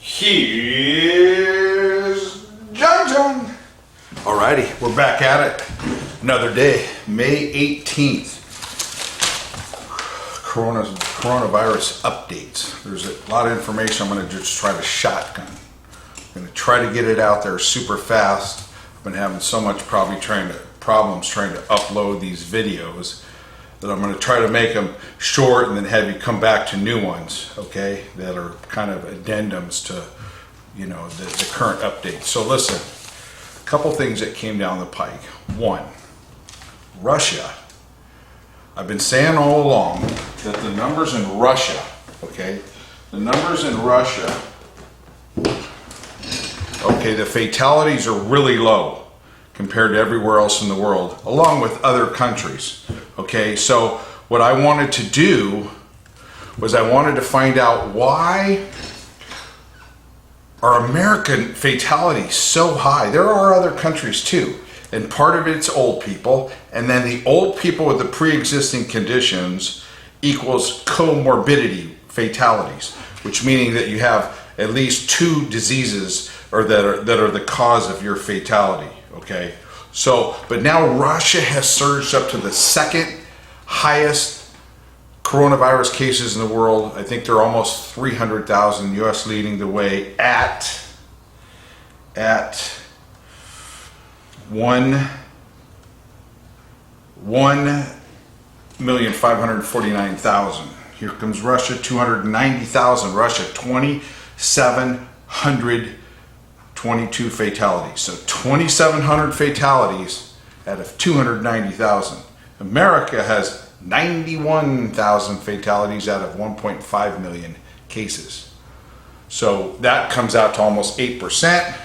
Here's John. Alrighty, we're back at it. Another day, May 18th. Coronavirus updates. There's a lot of information I'm going to just try to shotgun. I'm going to try to get it out there super fast. I've been having so much problems trying to upload these videos that I'm going to try to make them short and then have you come back to new ones, okay, that are kind of addendums to, you know, the current updates. So listen, a couple things that came down the pike. One, Russia. I've been saying all along that the numbers in Russia, okay, the numbers in Russia, okay, the fatalities are really low compared to everywhere else in the world, along with other countries. Okay, so what I wanted to do was I wanted to find out why are American fatalities so high. There are other countries too, and part of it's old people, and then the old people with the pre-existing conditions equals comorbidity fatalities, which meaning that you have at least two diseases or that are the cause of your fatality. Okay, so but now Russia has surged up to the second highest coronavirus cases in the world. I think they're almost 300,000. U.S. leading the way at 1,549,000. Here comes Russia, 290,000. Russia, 2,722 fatalities. So 2,700 fatalities out of 290,000. America has 91,000 fatalities out of 1.5 million cases. So that comes out to almost 8%,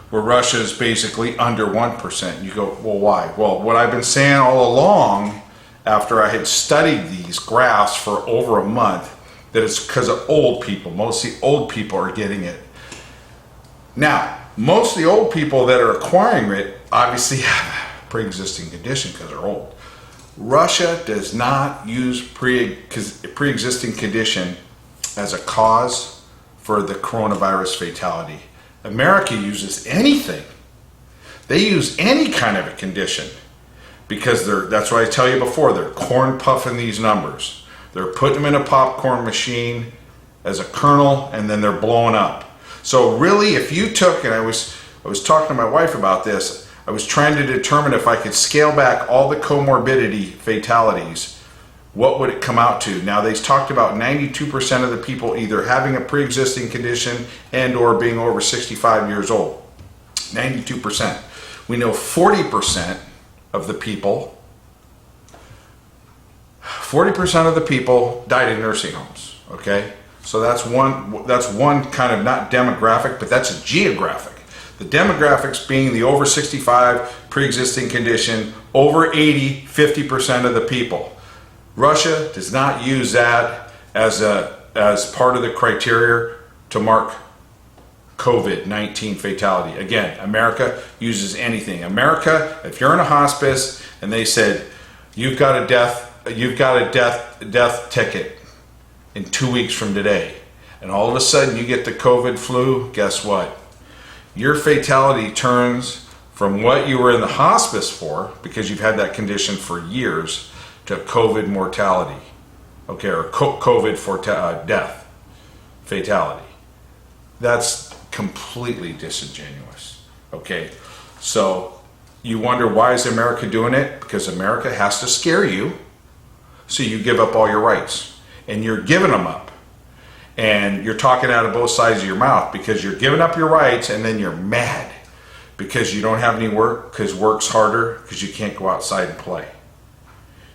where Russia is basically under 1%. You go, well, why? Well, what I've been saying all along, after I had studied these graphs for over a month, that it's because of old people. Mostly old people are getting it. Now, most of the old people that are acquiring it obviously have a pre-existing condition because they're old. Russia does not use pre-existing condition as a cause for the coronavirus fatality. America uses anything. They use any kind of a condition because that's what I tell you before, they're corn puffing these numbers. They're putting them in a popcorn machine as a kernel and then they're blowing up. So really, if you took, and I was talking to my wife about this, I was trying to determine if I could scale back all the comorbidity fatalities, what would it come out to? Now, they talked about 92% of the people either having a pre-existing condition and or being over 65 years old. 92%. We know 40% of the people, 40% of the people died in nursing homes, okay? So that's one kind of not demographic, but that's a geographic. The demographics being the over 65 pre-existing condition, over 80, 50% of the people. Russia does not use that as part of the criteria to mark COVID-19 fatality. Again, America uses anything. America, if you're in a hospice and they said you've got a death ticket in 2 weeks from today, and all of a sudden you get the COVID flu, guess what? Your fatality turns from what you were in the hospice for, because you've had that condition for years, to COVID mortality, okay, or COVID for death, fatality. That's completely disingenuous, okay? So you wonder, why is America doing it? Because America has to scare you, so you give up all your rights, and you're giving them up. And you're talking out of both sides of your mouth because you're giving up your rights and then you're mad because you don't have any work, because work's harder, because you can't go outside and play.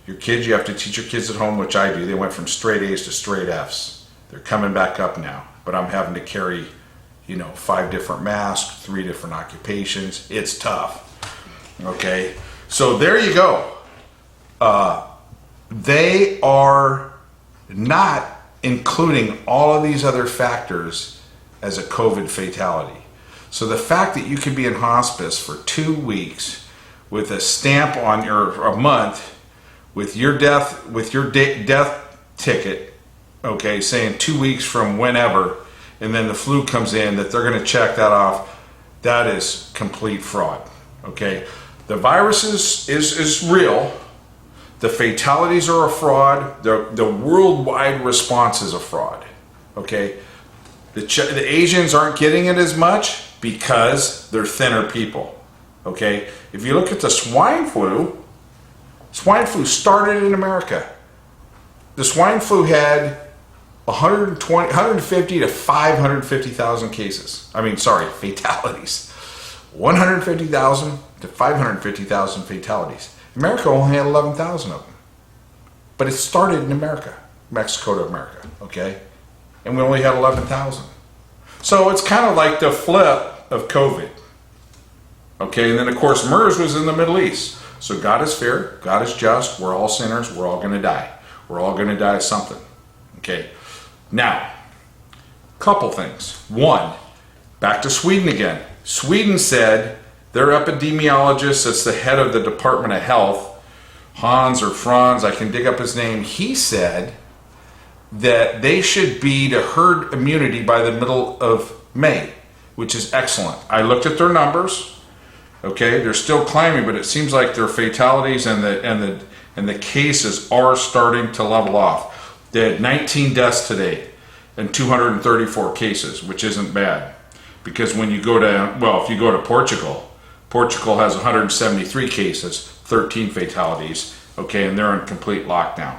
Your kids, you have to teach your kids at home, which I do. They went from straight A's to straight F's. They're coming back up now, but I'm having to carry, 5 different masks, 3 different occupations. It's tough, okay? So there you go. They are not including all of these other factors as a COVID fatality. So the fact that you could be in hospice for 2 weeks with a stamp on a month with your death ticket, okay, saying 2 weeks from whenever, and then the flu comes in, that they're going to check that off. That is complete fraud. Okay, the virus is real. The fatalities are a fraud. The worldwide response is a fraud. Okay, the Asians aren't getting it as much because they're thinner people. Okay, if you look at the swine flu started in America. The swine flu had 150 to 550,000 cases. Fatalities. 150,000 to 550,000 fatalities. America only had 11,000 of them. But it started in America, Mexico to America, okay? And we only had 11,000. So it's kind of like the flip of COVID. Okay, and then of course MERS was in the Middle East. So God is fair, God is just, we're all sinners, we're all going to die. We're all going to die of something. Okay, now, couple things. One, back to Sweden again. Sweden said, their epidemiologist, that's the head of the Department of Health, Hans or Franz, I can dig up his name, he said that they should be to herd immunity by the middle of May, which is excellent. I looked at their numbers. Okay, they're still climbing, but it seems like their fatalities and the cases are starting to level off. They had 19 deaths today and 234 cases, which isn't bad. Because when you go to, if you go to Portugal, Portugal has 173 cases, 13 fatalities, okay, and they're in complete lockdown.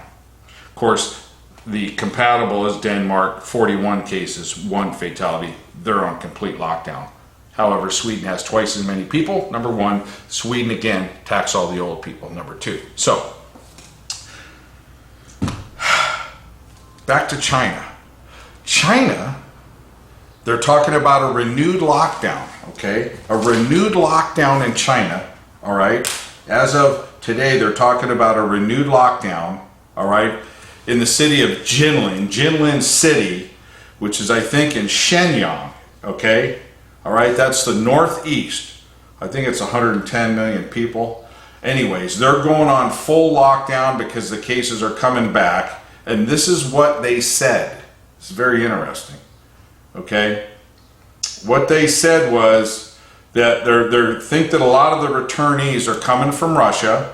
Of course, the compatible is Denmark, 41 cases, 1 fatality, they're on complete lockdown. However, Sweden has twice as many people. Number one, Sweden again tax all the old people. Number two. So, back to China. China, they're talking about a renewed lockdown, okay? A renewed lockdown in China, all right? As of today, they're talking about a renewed lockdown, all right? In the city of Jinlin City, which is, I think, in Shenyang, okay? All right, that's the northeast. I think it's 110 million people. Anyways, they're going on full lockdown because the cases are coming back. And this is what they said. It's very interesting. Okay? What they said was that they think that a lot of the returnees are coming from Russia.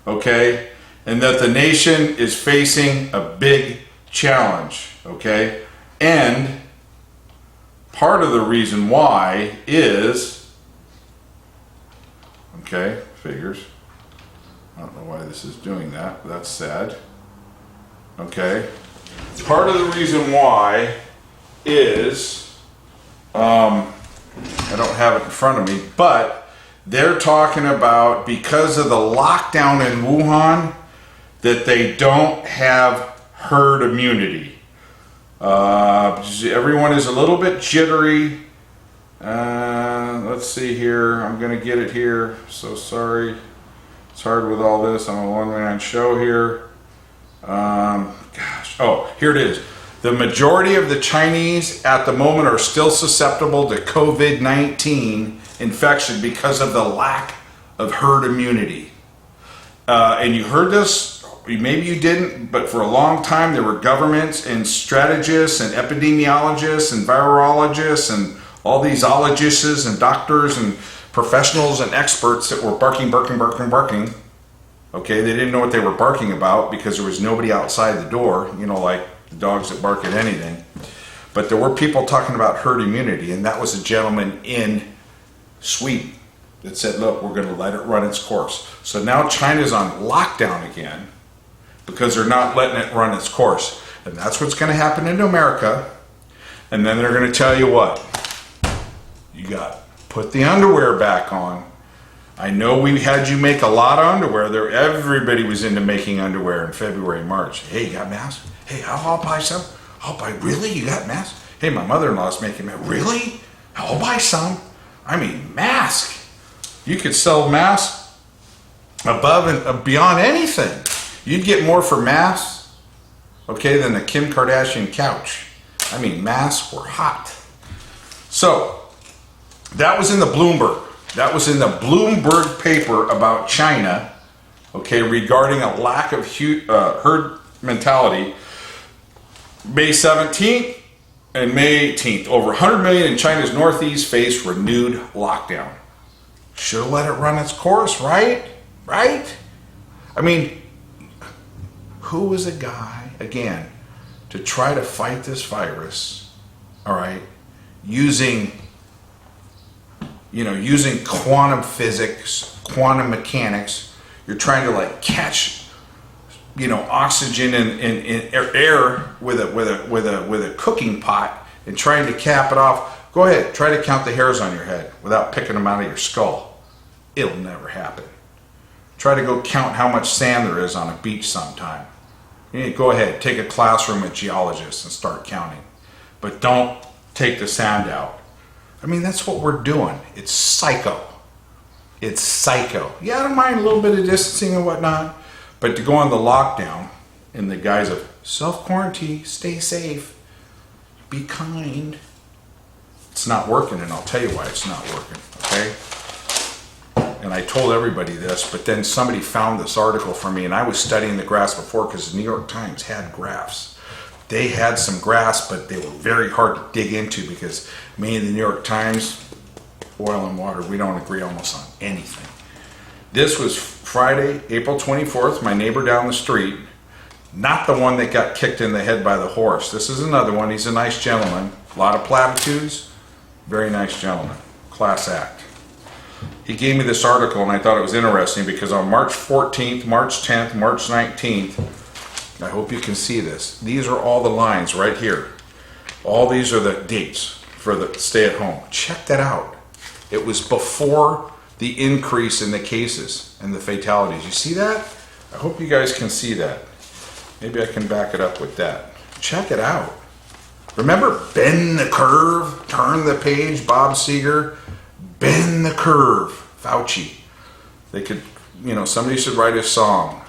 Okay? And that the nation is facing a big challenge. Okay? And part of the reason why is, okay, figures. I don't know why this is doing that, but that's sad. Okay. Part of the reason why is, I don't have it in front of me, but they're talking about because of the lockdown in Wuhan, that they don't have herd immunity. Everyone is a little bit jittery. Let's see here. I'm going to get it here. So sorry. It's hard with all this. I'm a one-man show here. Oh, here it is. The majority of the Chinese at the moment are still susceptible to COVID-19 infection because of the lack of herd immunity. And you heard this. Maybe you didn't, but for a long time there were governments and strategists and epidemiologists and virologists and all these ologists and doctors and professionals and experts that were barking. Okay, they didn't know what they were barking about because there was nobody outside the door, you know, like the dogs that bark at anything. But there were people talking about herd immunity, and that was a gentleman in Sweden that said, look, we're going to let it run its course. So now China's on lockdown again, because they're not letting it run its course. And that's what's going to happen in America. And then they're going to tell you what? You got to put the underwear back on. I know we had you make a lot of underwear. There, everybody was into making underwear in February, March. Hey, you got masks? Hey, I'll buy some. I'll buy, really? You got masks? Hey, my mother-in-law's making masks. Really? I'll buy some. I mean, mask. You could sell masks above and beyond anything. You'd get more for masks, okay, than the Kim Kardashian couch. I mean, masks were hot. So, that was in the Bloomberg. That was in the Bloomberg paper about China, okay, regarding a lack of herd mentality. May 17th, And May 18th, over 100 million in China's northeast face renewed lockdown. Should have let it run its course, right? Right? I mean, who was a guy, again, to try to fight this virus, all right, using quantum physics, quantum mechanics. You're trying to like catch, oxygen in air with a cooking pot and trying to cap it off. Go ahead, try to count the hairs on your head without picking them out of your skull. It'll never happen. Try to go count how much sand there is on a beach sometime. Go ahead, take a classroom with geologists and start counting. But don't take the sand out. I mean, that's what we're doing. It's psycho. It's psycho. Yeah, I don't mind a little bit of distancing and whatnot, but to go on the lockdown in the guise of self-quarantine, stay safe, be kind, it's not working, and I'll tell you why it's not working, okay? And I told everybody this, but then somebody found this article for me, and I was studying the graphs before because the New York Times had graphs. They had some graphs, but they were very hard to dig into because me and the New York Times, oil and water, we don't agree almost on anything. This was Friday, April 24th, my neighbor down the street, not the one that got kicked in the head by the horse. This is another one. He's a nice gentleman. A lot of platitudes. Very nice gentleman. Class act. He gave me this article and I thought it was interesting because on March 14th, March 10th, March 19th, I hope you can see this. These are all the lines right here. All these are the dates for the stay at home. Check that out. It was before the increase in the cases and the fatalities. You see that? I hope you guys can see that. Maybe I can back it up with that. Check it out. Remember bend the curve, turn the page, Bob Seger, bend the curve, Fauci. They could, somebody should write a song.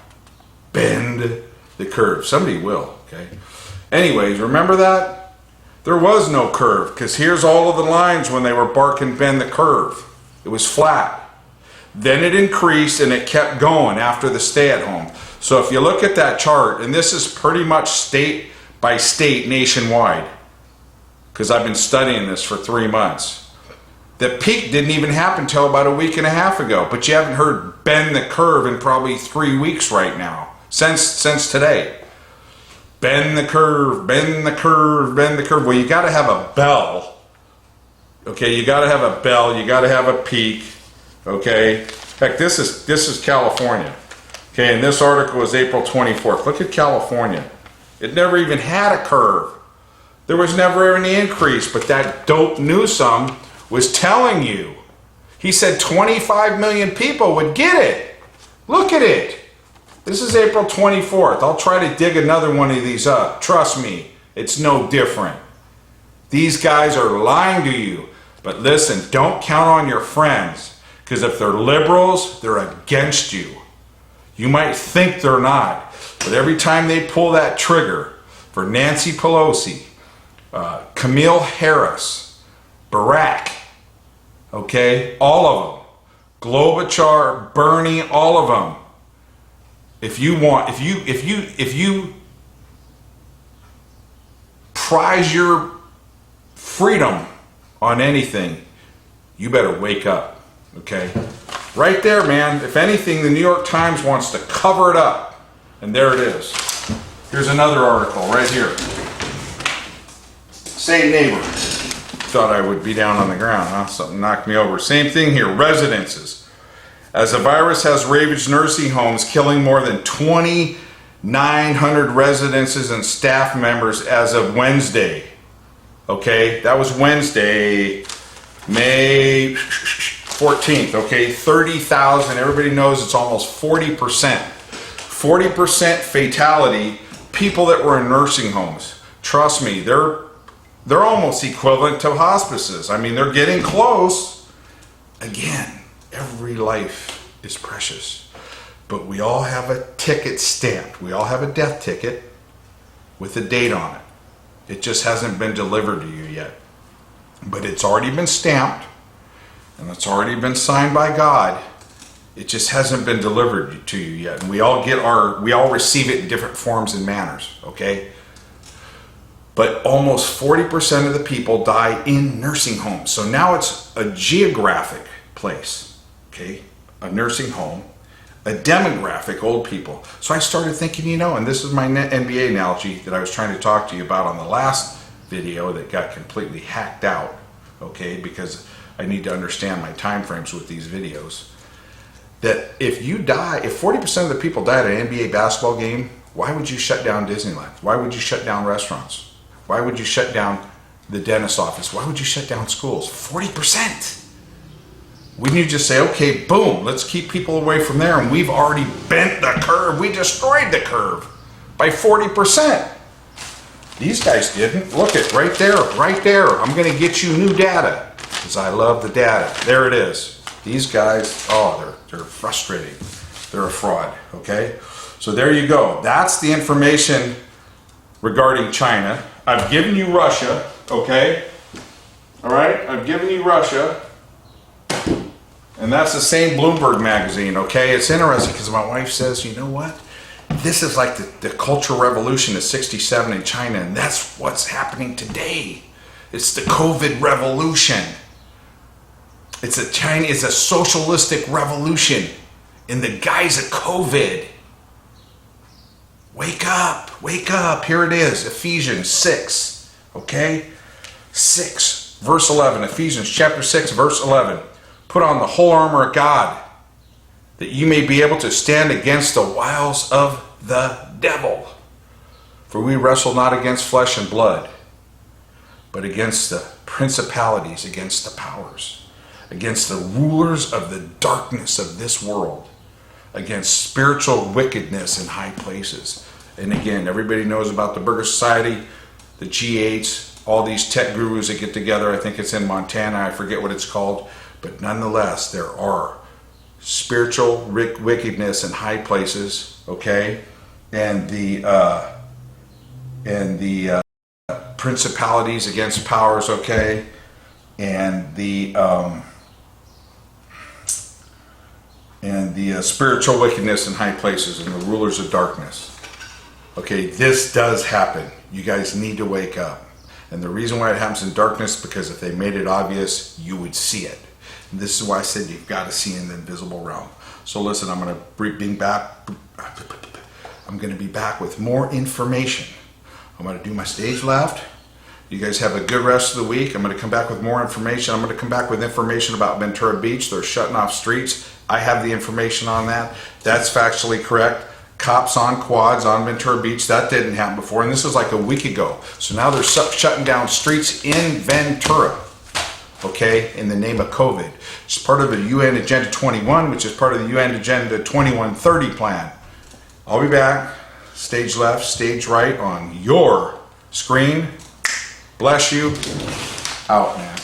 Bend the curve. Somebody will, okay? Anyways, remember that? There was no curve, because here's all of the lines when they were barking bend the curve. It was flat. Then it increased and it kept going after the stay at home. So if you look at that chart, and this is pretty much state by state nationwide, because I've been studying this for 3 months. The peak didn't even happen until about a week and a half ago, but you haven't heard bend the curve in probably 3 weeks right now, since today. Bend the curve, bend the curve, bend the curve. Well, you got to have a bell. Okay, you got to have a bell. You got to have a peak. Okay. Heck, this is California. Okay, and this article was April 24th. Look at California. It never even had a curve. There was never any increase, but that dope Newsom was telling you. He said 25 million people would get it. Look at it. This is April 24th. I'll try to dig another one of these up. Trust me, it's no different. These guys are lying to you. But listen, don't count on your friends, because if they're liberals, they're against you. You might think they're not, but every time they pull that trigger for Nancy Pelosi, Camille Harris, Barack, okay, all of them, Klobuchar, Bernie, all of them. If you prize your freedom on anything, you better wake up, okay? Right there, man. If anything, the New York Times wants to cover it up. And there it is. Here's another article right here. Same neighbor. Thought I would be down on the ground, huh? Something knocked me over. Same thing here. Residences. As the virus has ravaged nursing homes, killing more than 2,900 residences and staff members as of Wednesday. Okay, that was Wednesday, May 14th, okay, 30,000. Everybody knows it's almost 40%. 40% fatality, people that were in nursing homes. Trust me, they're almost equivalent to hospices. I mean, they're getting close. Again, every life is precious. But we all have a ticket stamped. We all have a death ticket with a date on it. It just hasn't been delivered to you yet. But it's already been stamped. And it's already been signed by God. It just hasn't been delivered to you yet. And we all receive it in different forms and manners, okay? But almost 40% of the people die in nursing homes. So now it's a geographic place, okay? A nursing home, a demographic, old people. So I started thinking, you know, and this is my NBA analogy that I was trying to talk to you about on the last video that got completely hacked out, okay? Because I need to understand my time frames with these videos. That if you die, if 40% of the people die at an NBA basketball game, why would you shut down Disneyland? Why would you shut down restaurants? Why would you shut down the dentist's office? Why would you shut down schools? 40%. Wouldn't you just say, okay, boom, let's keep people away from there, and we've already bent the curve. We destroyed the curve by 40%. These guys didn't. Look at right there, right there. I'm going to get you new data because I love the data. There it is. These guys, oh, they're frustrating. They're a fraud, okay? So there you go. That's the information regarding China. I've given you Russia, okay? All right, I've given you Russia. And that's the same Bloomberg magazine, okay? It's interesting because my wife says, you know what? This is like the Cultural Revolution of '67 in China, and that's what's happening today. It's the COVID revolution. It's a socialistic revolution in the guise of COVID. Wake up, wake up. Here it is, Ephesians 6, okay? 6, verse 11, Ephesians chapter 6, verse 11. Put on the whole armor of God, that you may be able to stand against the wiles of the devil. For we wrestle not against flesh and blood, but against the principalities, against the powers, against the rulers of the darkness of this world, against spiritual wickedness in high places. And again, everybody knows about the Burger Society, the G8s, all these tech gurus that get together. I think it's in Montana. I forget what it's called. But nonetheless, there are spiritual wickedness in high places, okay? And the principalities against powers, okay? And the spiritual wickedness in high places and the rulers of darkness. Okay, this does happen. You guys need to wake up. And the reason why it happens in darkness, because if they made it obvious, you would see it. And this is why I said you've got to see in the invisible realm. So listen, I'm going to be back with more information. I'm going to do my stage left. You guys have a good rest of the week. I'm going to come back with more information. I'm going to come back with information about Ventura Beach. They're shutting off streets. I have the information on that. That's factually correct. Cops on quads on Ventura Beach. That didn't happen before. And this is like a week ago. So now they're shutting down streets in Ventura, okay, in the name of COVID. It's part of the UN Agenda 21, which is part of the UN Agenda 2130 plan. I'll be back. Stage left, stage right on your screen. Bless you. Out, man.